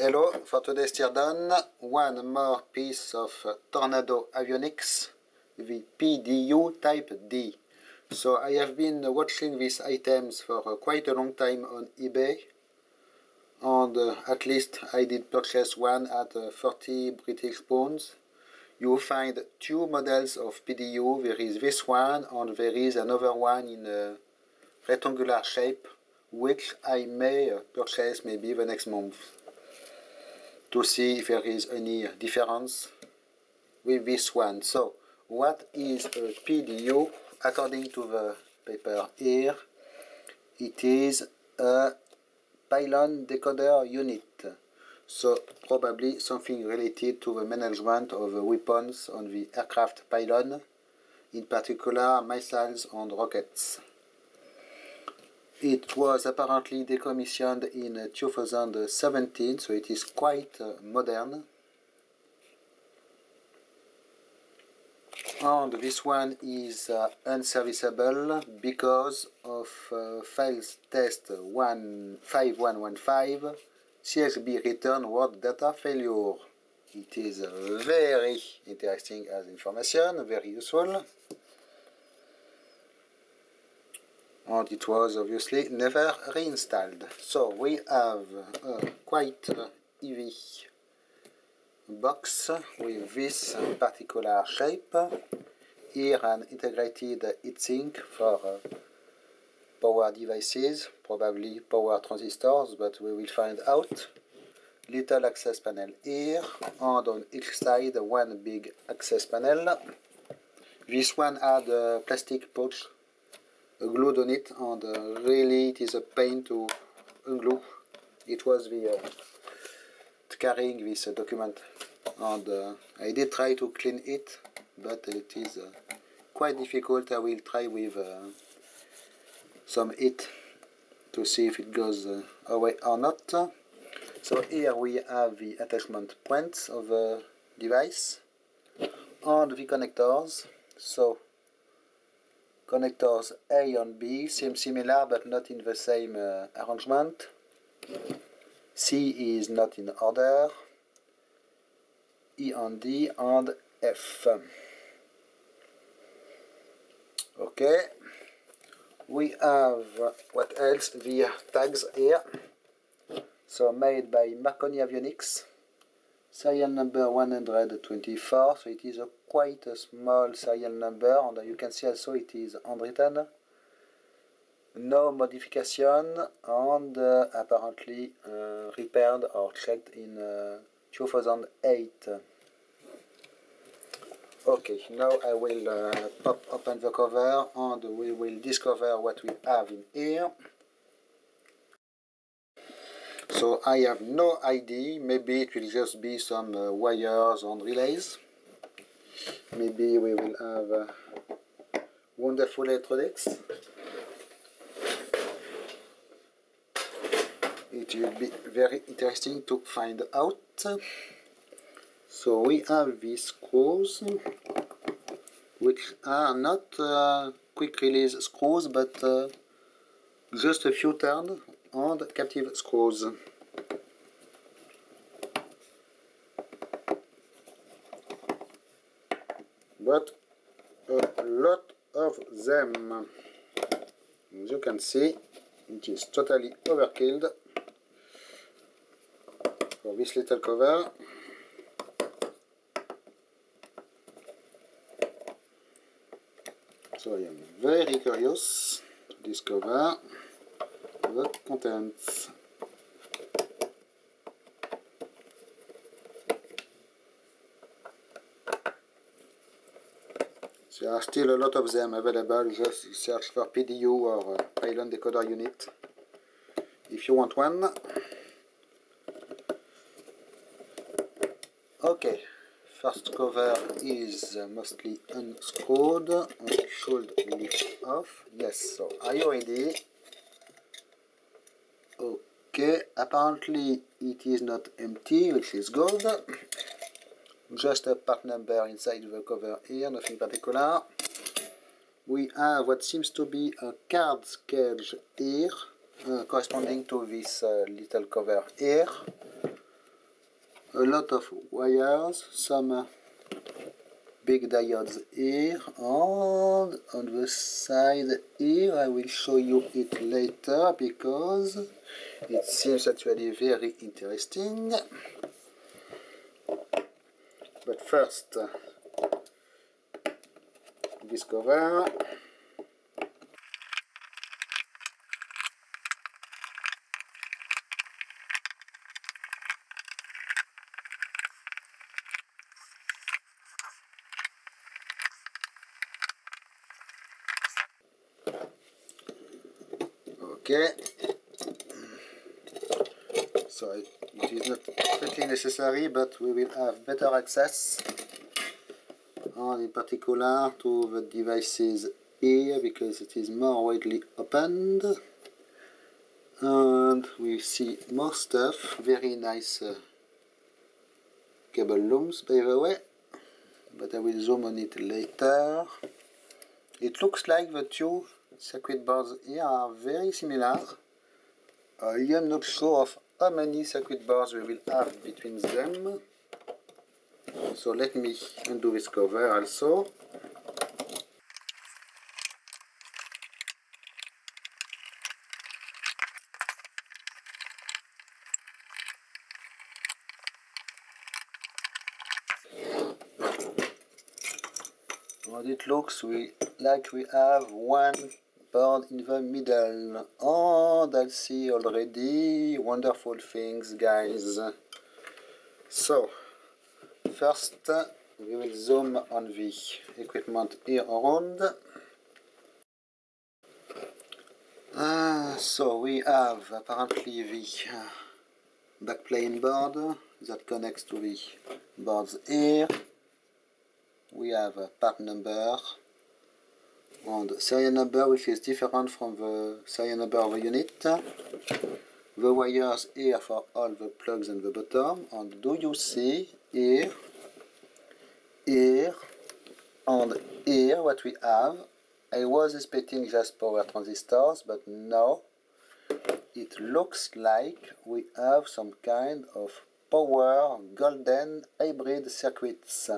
Hello, for today's teardown, one more piece of Tornado Avionics, the PDU Type D. So I have been watching these items for quite a long time on eBay, and at least I did purchase one at 40 British pounds. You find two models of PDU. There is this one and there is another one in a rectangular shape, which I may purchase maybe the next month, to see if there is any difference with this one. So, what is a PDU? According to the paper here, it is a Pylon Decoder Unit. So, probably something related to the management of the weapons on the aircraft pylon, in particular missiles and rockets. It was apparently decommissioned in 2017, so it is quite modern. And this one is unserviceable because of files test 5115 CSB return word data failure. It is very interesting as information, very useful. And it was obviously never reinstalled. So we have a quite heavy box with this particular shape. Here an integrated heatsink for power devices, probably power transistors, but we will find out. Little access panel here, and on each side one big access panel. This one had a plastic pouch glued on it, and really it is a pain to unglue. It was the carrying this document, and I did try to clean it, but it is quite difficult. I will try with some heat to see if it goes away or not. So here we have the attachment points of the device and the connectors. So connectors A and B seem similar but not in the same arrangement. C is not in order. E and D and F. Okay. We have what else? The tags here. So made by Marconi Avionics. Serial number 124, so it is quite a small serial number, and you can see also it is handwritten. No modification, and apparently repaired or checked in 2008. Okay, now I will pop open the cover and we will discover what we have in here. So I have no idea, maybe it will just be some wires and relays. Maybe we will have wonderful electronics. It will be very interesting to find out. So we have these screws, which are not quick release screws, but just a few turns and captive screws. But a lot of them. As you can see, it is totally overkilled for this little cover. So I am very curious to discover the contents. There are still a lot of them available. Just search for PDU or Pylon Decoder Unit if you want one. Okay, first cover is mostly unscrewed and should lift off. Yes, so are you ready? Okay, apparently it is not empty, which is good. Just a part number inside the cover here, nothing particular. We have what seems to be a card cage here, corresponding to this little cover here. a lot of wires, some big diodes here, and on the side here I will show you it later because it seems actually very interesting. But first, this cover. Okay, so it is not strictly necessary, but we will have better access, and in particular to the devices here because it is more widely opened, and we see more stuff. Very nice cable looms, by the way, but I will zoom on it later. It looks like the two circuit boards here are very similar. I am not sure of how many circuit boards we will have between them. So let me undo this cover also. And it looks like we have one board in the middle. And I see already wonderful things, guys. So first we will zoom on the equipment here around. So we have apparently the backplane board that connects to the boards here. We have a part number and serial number, which is different from the serial number of the unit. The wires here for all the plugs and the bottom. And do you see here, here and here what we have? I was expecting just power transistors, but no. It looks like we have some kind of power golden hybrid circuits.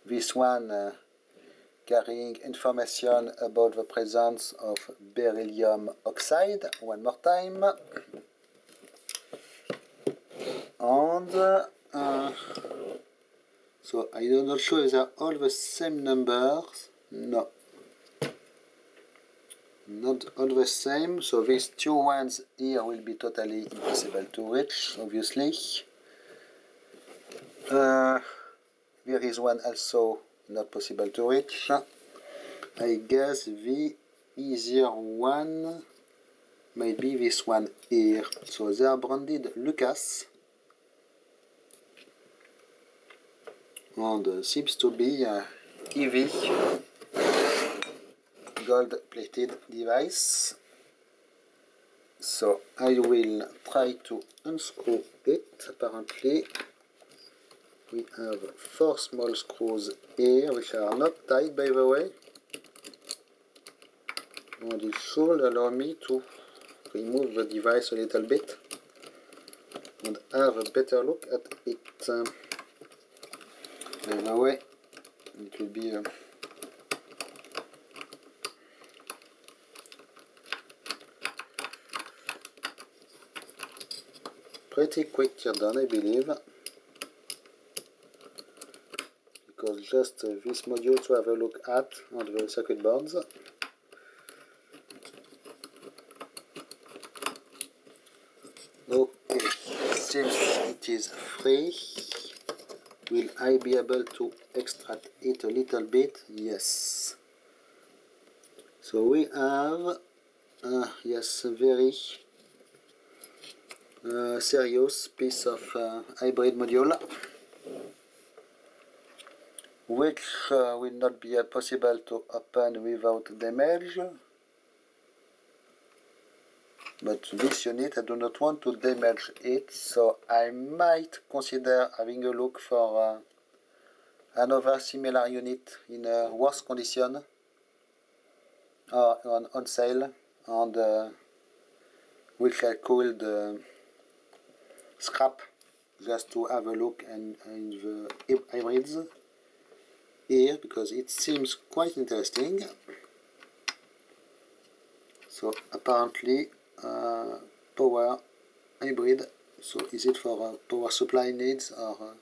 This one carrying information about the presence of beryllium oxide, one more time. And so I'm not sure if they are all the same numbers. No, not all the same. So these two ones here will be totally impossible to reach, obviously. There is one also not possible to reach. I guess the easier one might be this one here. So they are branded Lucas and seems to be a heavy gold plated device. So I will try to unscrew it. Apparently we have 4 small screws here which are not tight, by the way, and it should allow me to remove the device a little bit and have a better look at it. By the way, it will be pretty quick teardown, I believe, because just this module to have a look at on the circuit boards. Okay, since it is free, will I be able to extract it a little bit? Yes. So we have, yes, a very serious piece of hybrid module, which will not be possible to open without damage. But this unit, I do not want to damage it, so I might consider having a look for another similar unit in a worse condition on sale, and which I could scrap just to have a look in the hybrids here, because it seems quite interesting. So apparently power hybrid, so is it for power supply needs or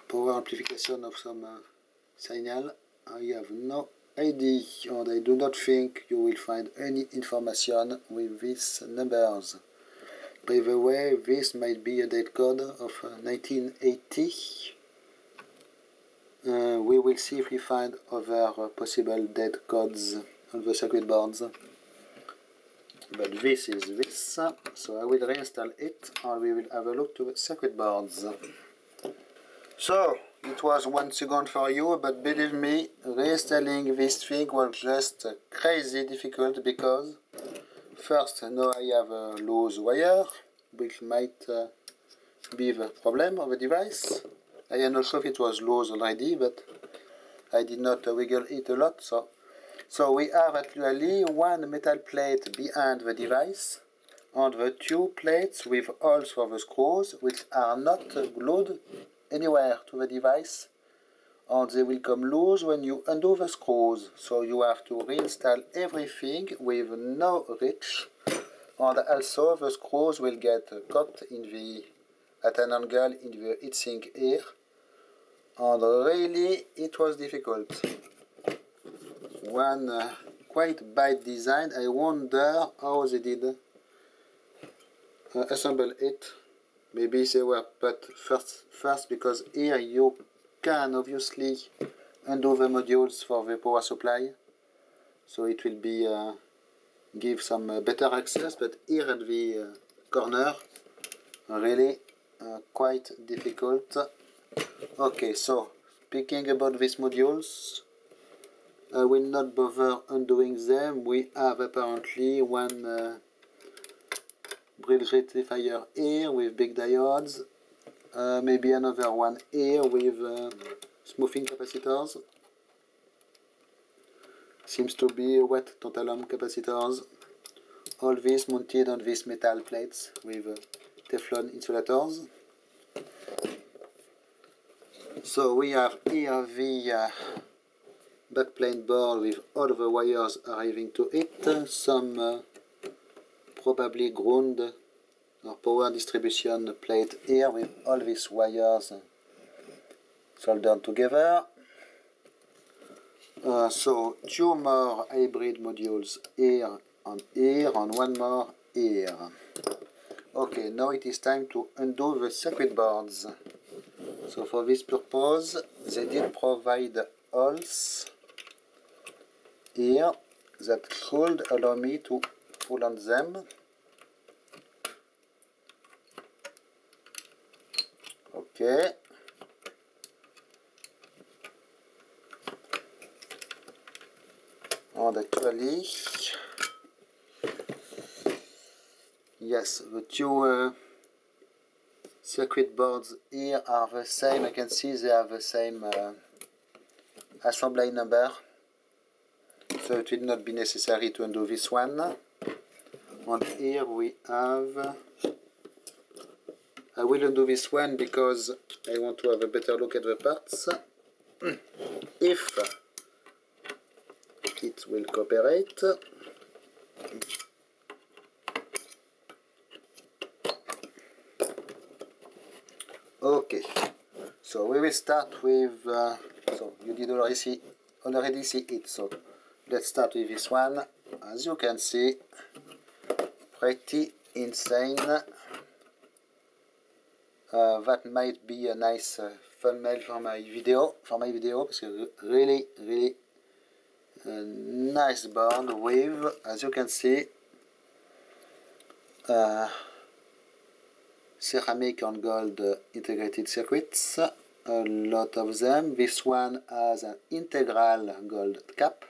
power amplification of some signal? I have no idea, and I do not think you will find any information with these numbers. By the way, this might be a date code of 1980. We will see if we find other possible date codes on the circuit boards. But this is this, so I will reinstall it and we will have a look to the circuit boards. So, it was 1 second for you, but believe me, reinstalling this thing was just crazy difficult because first, now I have a loose wire, which might be the problem of the device. I am not sure if it was loose already, but I did not wiggle it a lot. So we have actually one metal plate behind the device and the two plates with holes for the screws, which are not glued anywhere to the device, and they will come loose when you undo the screws. So you have to reinstall everything with no reach, and also the screws will get caught at an angle in the heatsink here, and really it was difficult. One quite bad design. I wonder how they did assemble it. Maybe they were put first, because here you can obviously undo the modules for the power supply, so it will be give some better access, but here at the corner really quite difficult. Okay, so speaking about these modules, I will not bother undoing them. We have apparently one bridge rectifier here with big diodes, maybe another one here with smoothing capacitors. Seems to be wet tantalum capacitors. All this mounted on these metal plates with Teflon insulators. So we have here the backplane board with all the wires arriving to it, some probably ground or power distribution plate here with all these wires soldered together. So two more hybrid modules here, and one more here. Okay, now it is time to undo the circuit boards. So for this purpose, they did provide holes here that should allow me to pull on them. Okay. And actually, yes, the two circuit boards here are the same. I can see they have the same assembly number, so it will not be necessary to undo this one. And here we have, I will undo this one because I want to have a better look at the parts. If it will cooperate. Okay, so we will start with, so you did already see it, so let's start with this one. As you can see, pretty insane. That might be a nice thumbnail for my video, because really nice board with, as you can see, ceramic and gold integrated circuits, a lot of them. This one has an integral gold cap.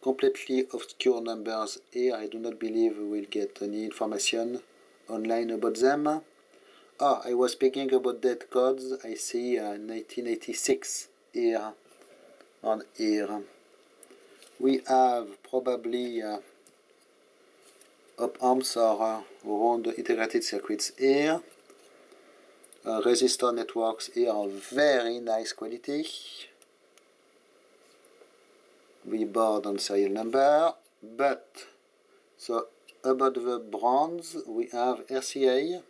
Completely obscure numbers here. I do not believe we will get any information online about them. Oh, I was speaking about date codes. I see 1986 here and here. We have probably op-amps are around integrated circuits here. Resistor networks here are very nice quality. We board on serial number, but so about the brands we have RCA,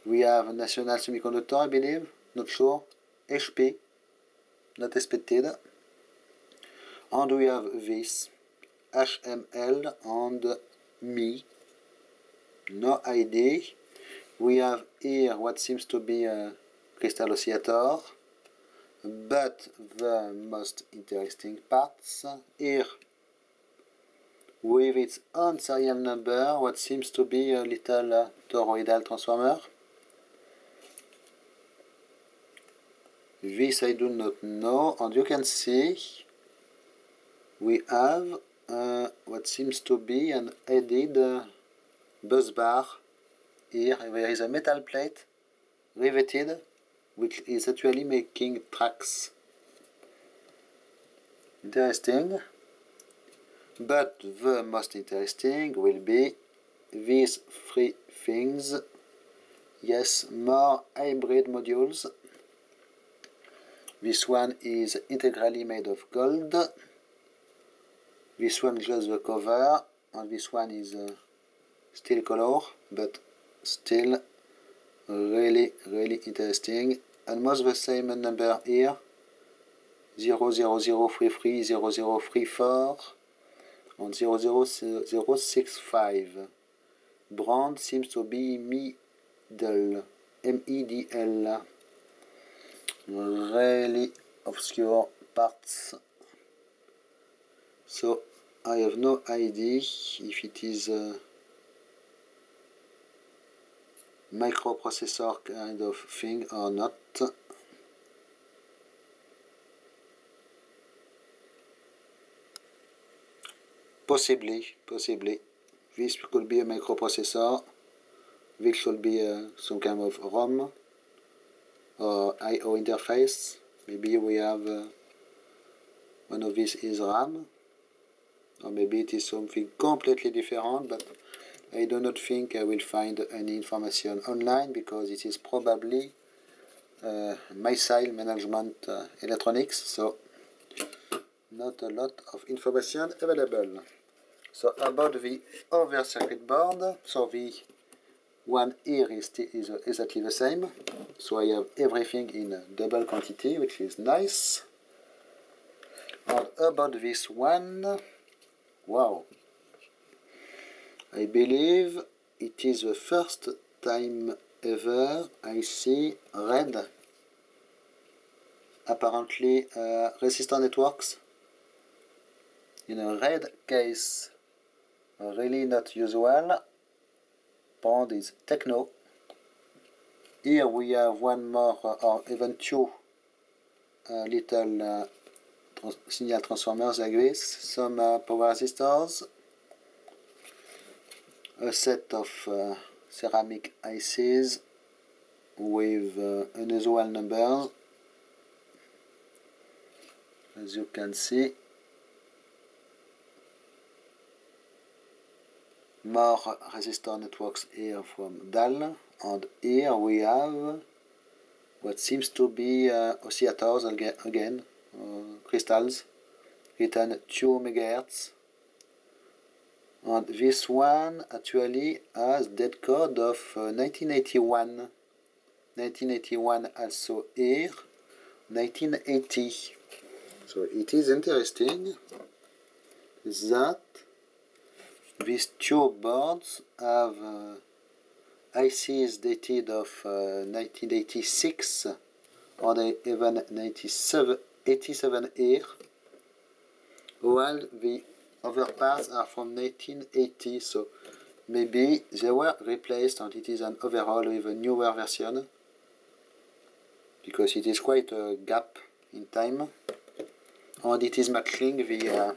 we have National Semiconductor, I believe, not sure, HP, not expected, and we have this HML and ME, no idea. We have here what seems to be a crystal oscillator, but the most interesting parts here with its own serial number, what seems to be a little toroidal transformer. This I do not know, and you can see we have what seems to be an added bus bar. Here there is a metal plate riveted, which is actually making tracks. Interesting. But the most interesting will be these three things. Yes, more hybrid modules. This one is integrally made of gold. This one just the cover, and this one is steel color, but still really interesting. Almost the same number here, 00033, 0034 and 00065. Brand seems to be MEDL, MEDL. Really obscure parts. So I have no idea if it is a microprocessor kind of thing or not. Possibly. This could be a microprocessor. This should be some kind of ROM or I/O interface. Maybe we have one of these is RAM, or maybe it is something completely different, but I do not think I will find any information online because it is probably missile management electronics, so not a lot of information available. So about the other circuit board, so the one here is exactly the same, so I have everything in double quantity, which is nice. And about this one, wow, I believe it is the first time ever I see red, apparently resistor networks in a red case, really not usual. Brand is Techno. Here we have one more or even two little signal transformers like this, some power resistors, a set of ceramic ICs with unusual numbers, as you can see. More resistor networks here from DAL, and here we have what seems to be oscillators again, crystals, written 2 MHz. And this one actually has dead code of 1981. 1981 also here, 1980. So it is interesting that these two boards have ICs dated of 1986 or even 87 here, while the other parts are from 1980, so maybe they were replaced and it is an overhaul with a newer version, because it is quite a gap in time, and it is matching the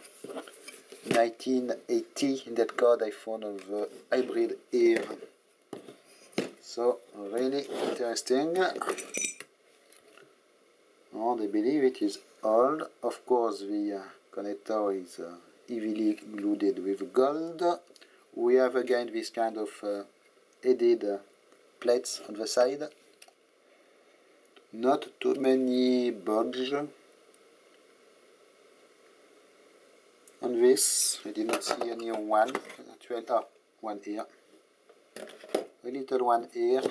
1980 dead code I found of the hybrid here. So really interesting, and I believe it is old. Of course the connector is heavily glued with gold, We have again this kind of headed plates on the side. Not too many bulge on this. I did not see any one. One here. A little one here,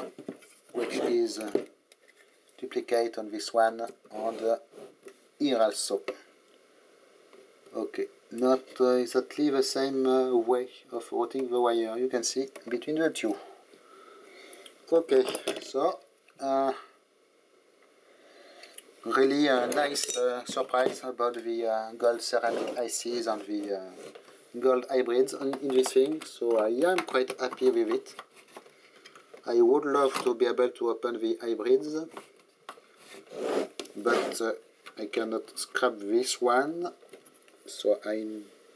which is duplicate on this one, and here also. Okay, not exactly the same way of routing the wire, you can see between the two. Okay, so really a nice surprise about the gold ceramic ICs and the gold hybrids in this thing, so I am quite happy with it. I would love to be able to open the hybrids, but I cannot scrap this one, so I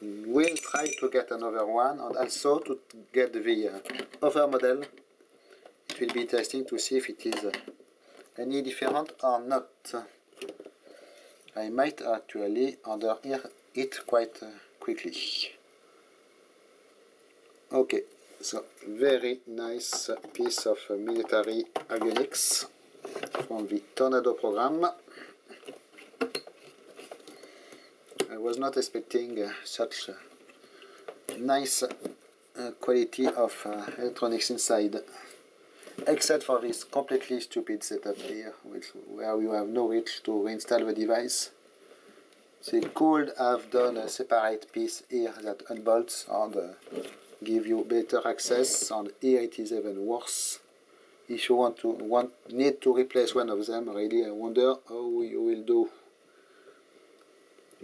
will try to get another one, and also to get the other model. It will be interesting to see if it is any different or not. I might actually under-ear it quite quickly. Okay, so very nice piece of military avionics from the Tornado program. I was not expecting such nice quality of electronics inside, except for this completely stupid setup here, where you have no reach to reinstall the device. They could have done a separate piece here that unbolts and give you better access, and here it is even worse. If you need to replace one of them, really I wonder how you will do,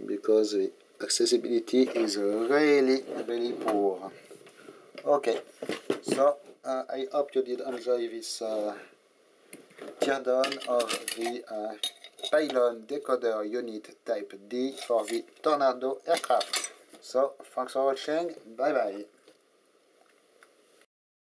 because the accessibility is really poor. Okay, so I hope you did enjoy this teardown of the Pylon Decoder Unit Type D for the Tornado aircraft. So, thanks for watching, bye bye.